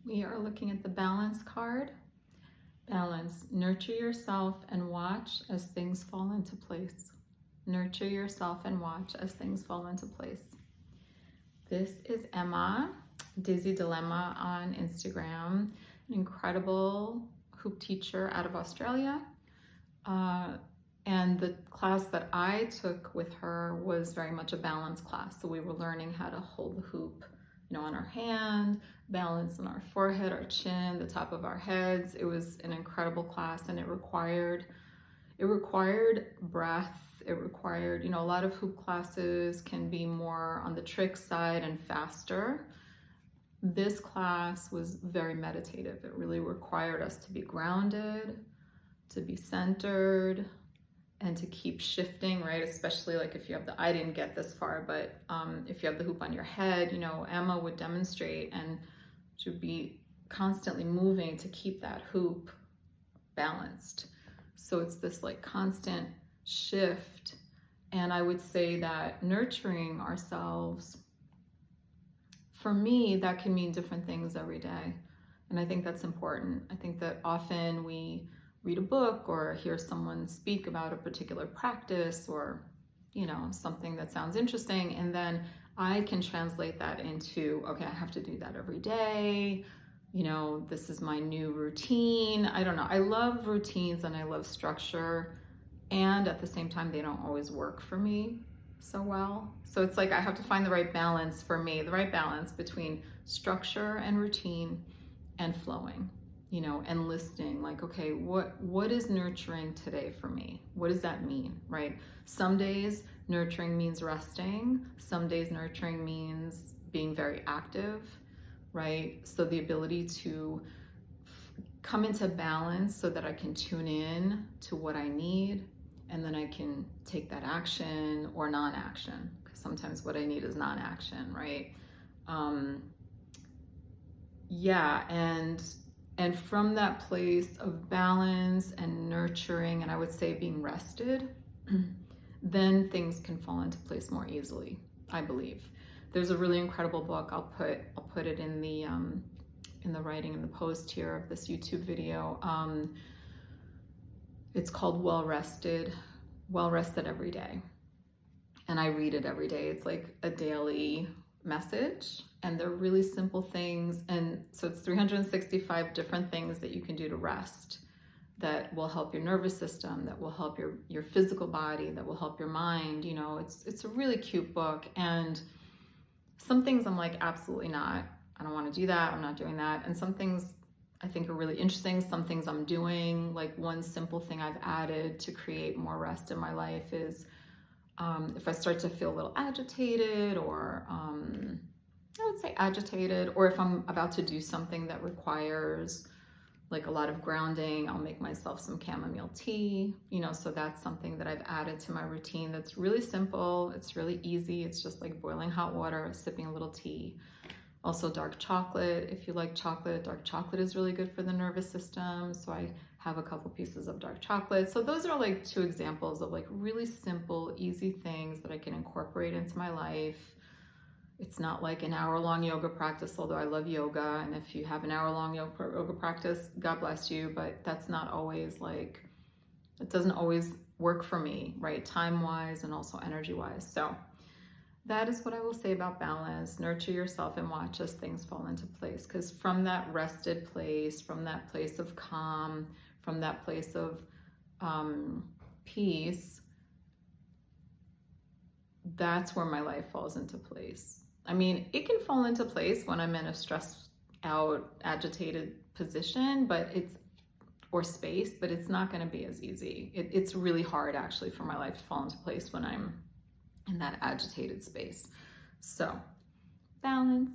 We are looking at the balance card. Balance. Nurture yourself and watch as things fall into place. Nurture yourself and watch as things fall into place. This is Emma, Dizzy Dilemma on Instagram, an incredible hoop teacher out of Australia. And the class that I took with her was very much a balance class. So we were learning how to hold the hoop, on our hand, balance on our forehead, our chin, the top of our heads. It was an incredible class, and it required breath. It required, a lot of hoop classes can be more on the trick side and faster. This class was very meditative. It really required us to be grounded, to be centered, and to keep shifting, right? Especially like if you have I didn't get this far, but if you have the hoop on your head, Emma would demonstrate and she would be constantly moving to keep that hoop balanced. So it's this like constant shift. And I would say that nurturing ourselves, for me, that can mean different things every day. And I think that's important. I think that often we read a book or hear someone speak about a particular practice or, something that sounds interesting. And then I can translate that into, okay, I have to do that every day. This is my new routine. I don't know. I love routines and I love structure. And at the same time, they don't always work for me so well. So it's like I have to find the right balance for me, the right balance between structure and routine and flowing. And listening, like, okay, what is nurturing today for me? What does that mean, right? Some days nurturing means resting. Some days nurturing means being very active, right? So the ability to come into balance so that I can tune in to what I need, and then I can take that action or non-action, because sometimes what I need is non-action, right? And from that place of balance and nurturing, and I would say being rested, then things can fall into place more easily, I believe. There's a really incredible book. I'll put it in the writing in the post here of this YouTube video. It's called Well Rested Every Day. And I read it every day. It's like a daily message, and they're really simple things. And so it's 365 different things that you can do to rest that will help your nervous system, that will help your physical body, that will help your mind. It's a really cute book. And some things I'm like, absolutely not. I don't want to do that. I'm not doing that. And some things I think are really interesting. Some things I'm doing, like one simple thing I've added to create more rest in my life is if I start to feel a little agitated, or I would say agitated, or if I'm about to do something that requires like a lot of grounding, I'll make myself some chamomile tea, so that's something that I've added to my routine that's really simple. It's really easy. It's just like boiling hot water, sipping a little tea. Also dark chocolate. If you like chocolate, dark chocolate is really good for the nervous system. So I have a couple pieces of dark chocolate. So those are like two examples of like really simple, easy things that I can incorporate into my life. It's not like an hour-long yoga practice, although I love yoga. And if you have an hour-long yoga practice, God bless you. But that's not always it doesn't always work for me, right? Time-wise and also energy-wise. So that is what I will say about balance. Nurture yourself and watch as things fall into place. Because from that rested place, from that place of calm, from that place of peace, that's where my life falls into place. I mean, it can fall into place when I'm in a stressed out, agitated position, or space, but it's not going to be as easy. It's really hard actually for my life to fall into place when I'm in that agitated space. So balance.